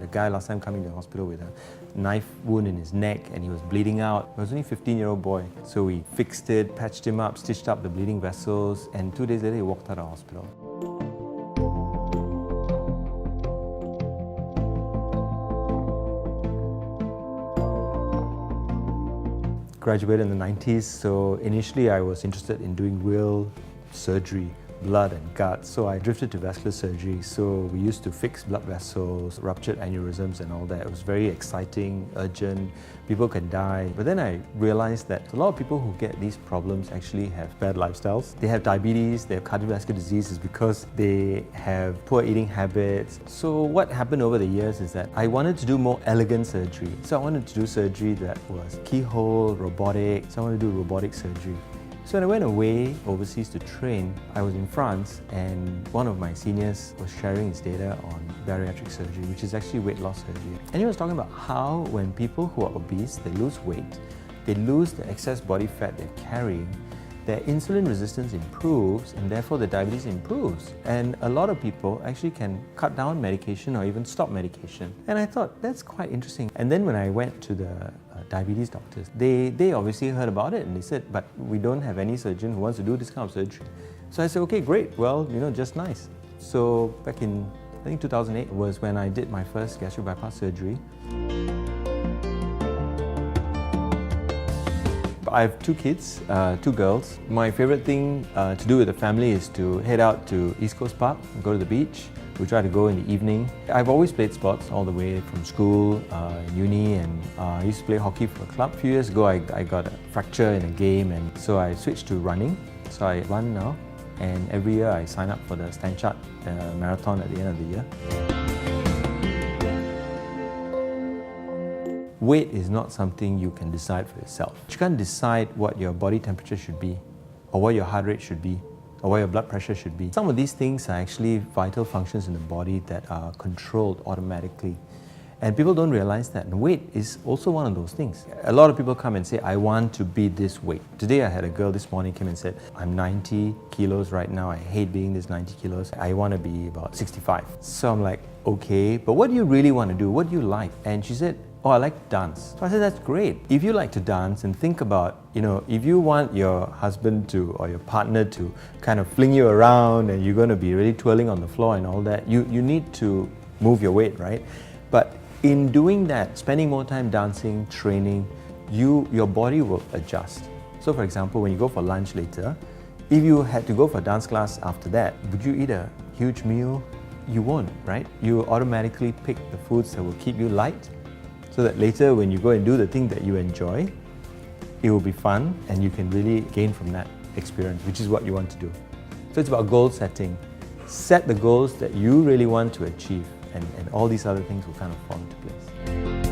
had a guy last time coming to the hospital with a knife wound in his neck and he was bleeding out. He was only a 15-year-old boy. So we fixed it, patched him up, stitched up the bleeding vessels, and 2 days later he walked out of hospital. Graduated in the 90s, so initially I was interested in doing real surgery, blood and gut, so I drifted to vascular surgery. So we used to fix blood vessels, ruptured aneurysms and all that. It was very exciting, urgent, people can die. But then I realized that a lot of people who get these problems actually have bad lifestyles. They have diabetes, they have cardiovascular disease, is because they have poor eating habits. So what happened over the years is that I wanted to do more elegant surgery. So I wanted to do surgery that was keyhole, robotic, so I wanted to do robotic surgery. So when I went away overseas to train, I was in France and one of my seniors was sharing his data on bariatric surgery, which is actually weight loss surgery. And he was talking about how when people who are obese, they lose weight, they lose the excess body fat they're carrying, their insulin resistance improves and therefore the diabetes improves. And a lot of people actually can cut down medication or even stop medication. And I thought, that's quite interesting. And then when I went to the diabetes doctors, they obviously heard about it and they said, but we don't have any surgeon who wants to do this kind of surgery. So I said, okay, great, well, just nice. So back in, I think 2008 was when I did my first gastric bypass surgery. I have 2 kids, 2 girls. My favorite thing to do with the family is to head out to East Coast Park and go to the beach. We try to go in the evening. I've always played sports all the way from school, uni, and I used to play hockey for a club. A few years ago I got a fracture in a game and so I switched to running. So I run now and every year I sign up for the Stanchart Marathon at the end of the year. Weight is not something you can decide for yourself. You can't decide what your body temperature should be, or what your heart rate should be, or what your blood pressure should be. Some of these things are actually vital functions in the body that are controlled automatically. And people don't realize that. And weight is also one of those things. A lot of people come and say, I want to be this weight. Today I had a girl this morning came and said, I'm 90 kilos right now. I hate being this 90 kilos. I want to be about 65. So I'm like, okay, but what do you really want to do? What do you like? And she said, oh, I like to dance. So I said, that's great. If you like to dance and think about, if you want your husband to, or your partner to kind of fling you around and you're going to be really twirling on the floor and all that, you need to move your weight, right? But in doing that, spending more time dancing, training, your body will adjust. So for example, when you go for lunch later, if you had to go for dance class after that, would you eat a huge meal? You won't, right? You automatically pick the foods that will keep you light, so that later when you go and do the thing that you enjoy, it will be fun and you can really gain from that experience, which is what you want to do. So it's about goal setting. Set the goals that you really want to achieve and all these other things will kind of fall into place.